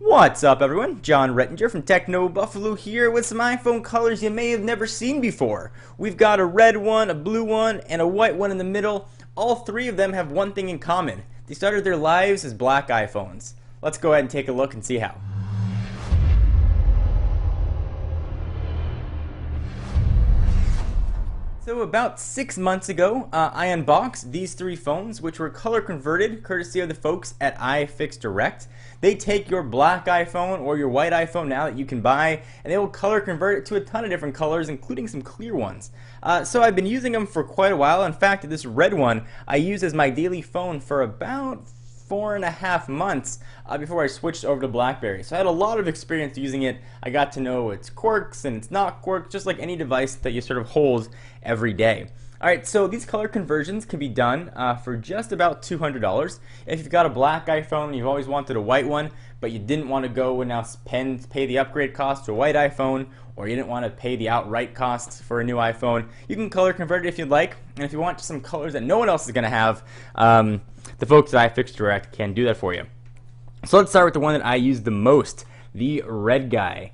What's up, everyone? John Rettinger from Techno Buffalo here with some iPhone colors you may have never seen before. We've got a red one, a blue one, and a white one in the middle. All three of them have one thing in common. They started their lives as black iPhones. Let's go ahead and take a look and see how. So about 6 months ago, I unboxed these three phones, which were color converted, courtesy of the folks at iFixDirect. They take your black iPhone or your white iPhone now that you can buy, and they will color convert it to a ton of different colors, including some clear ones. So I've been using them for quite a while. In fact, this red one I use as my daily phone for about 4.5 months before I switched over to BlackBerry. So I had a lot of experience using it. I got to know its quirks and its not quirks, just like any device that you sort of hold every day. Alright, so these color conversions can be done for just about $200. If you've got a black iPhone and you've always wanted a white one, but you didn't want to go and now pay the upgrade cost to a white iPhone, or you didn't want to pay the outright cost for a new iPhone, you can color convert it if you'd like. And if you want some colors that no one else is going to have, the folks at iFixDirect can do that for you. So let's start with the one that I use the most, the red guy.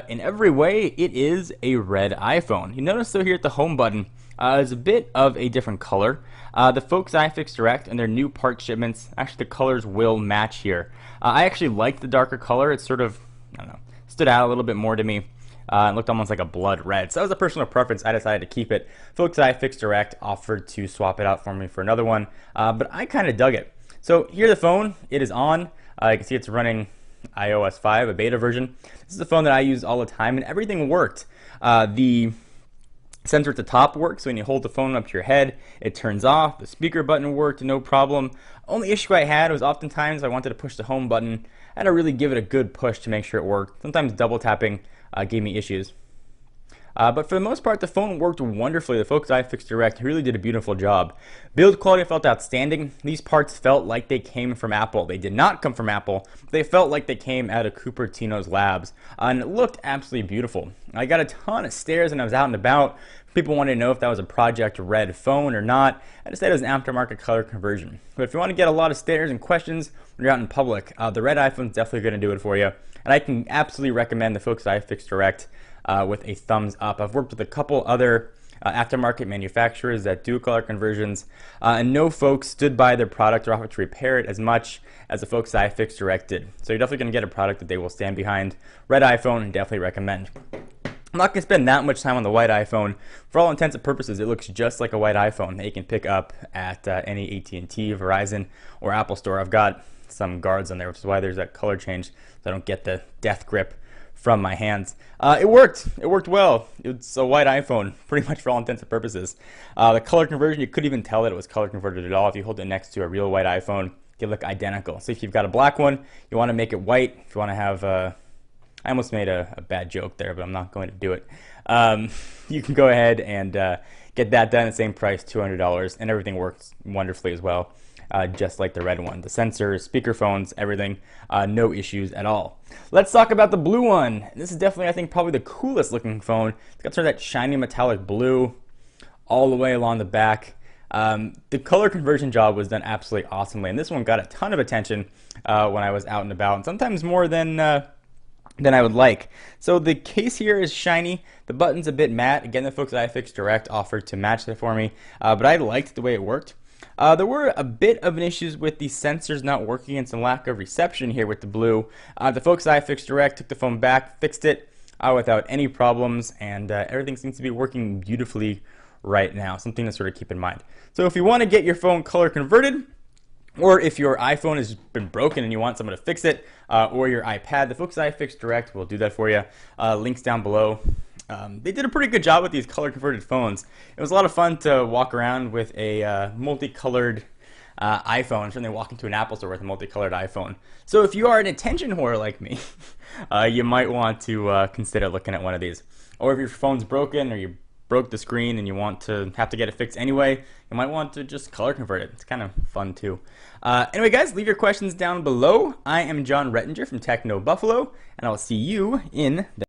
In every way, it is a red iPhone. You notice though here at the home button, there's a bit of a different color. The folks at iFixDirect and their new part shipments, actually the colors will match here. I actually like the darker color. It sort of, I don't know, stood out a little bit more to me. It looked almost like a blood red. So that was a personal preference. I decided to keep it. Folks at iFixDirect offered to swap it out for me for another one, but I kind of dug it. So here the phone, it is on. You can see it's running iOS 5, a beta version. This is a phone that I use all the time, and everything worked. The sensor at the top works, so when you hold the phone up to your head, it turns off. The speaker button worked, no problem. Only issue I had was oftentimes I wanted to push the home button. I had to really give it a good push to make sure it worked. Sometimes double tapping gave me issues. But for the most part, the phone worked wonderfully. The folks at iFixDirect really did a beautiful job. Build quality felt outstanding. These parts felt like they came from Apple. They did not come from Apple. They felt like they came out of Cupertino's labs. And it looked absolutely beautiful. I got a ton of stares when I was out and about. People wanted to know if that was a Project Red phone or not. I decided it was an aftermarket color conversion. But if you want to get a lot of stares and questions when you're out in public, the red iPhone is definitely going to do it for you. And I can absolutely recommend the folks at iFixDirect with a thumbs up. I've worked with a couple other aftermarket manufacturers that do color conversions, and no folks stood by their product or offered to repair it as much as the folks at iFixDirect did. So you're definitely going to get a product that they will stand behind. Red iPhone, and definitely recommend. I'm not going to spend that much time on the white iPhone. For all intents and purposes, it looks just like a white iPhone that you can pick up at any AT&T, Verizon, or Apple store. I've got some guards on there, which is why there's that color change, so I don't get the death grip from my hands. It worked. It worked well. It's a white iPhone, pretty much for all intents and purposes. The color conversion, you couldn't even tell that it was color converted at all. If you hold it next to a real white iPhone, they look identical. So if you've got a black one, you want to make it white. If you want to have, I almost made a bad joke there, but I'm not going to do it. You can go ahead and get that done at the same price, $200, and everything works wonderfully as well. Just like the red one. The sensors, speakerphones, everything, no issues at all. Let's talk about the blue one. This is definitely, I think, probably the coolest looking phone. It's got sort of that shiny metallic blue all the way along the back. The color conversion job was done absolutely awesomely, and this one got a ton of attention when I was out and about, and sometimes more than I would like. So the case here is shiny. The button's a bit matte. Again, the folks at iFixDirect offered to match that for me, but I liked the way it worked. There were a bit of an issues with the sensors not working and some lack of reception here with the blue. The folks at iFixDirect took the phone back, fixed it without any problems, and everything seems to be working beautifully right now. Something to sort of keep in mind. So if you want to get your phone color converted, or if your iPhone has been broken and you want someone to fix it, or your iPad, the folks at iFixDirect will do that for you. Links down below. They did a pretty good job with these color converted phones. It was a lot of fun to walk around with a multicolored iPhone, and certainly walk into an Apple store with a multicolored iPhone. So if you are an attention whore like me, you might want to consider looking at one of these. Or if your phone's broken or you broke the screen and you want to have to get it fixed anyway, you might want to just color convert it. It's kind of fun too. Anyway guys, leave your questions down below. I am John Rettinger from Techno Buffalo, and I'll see you in the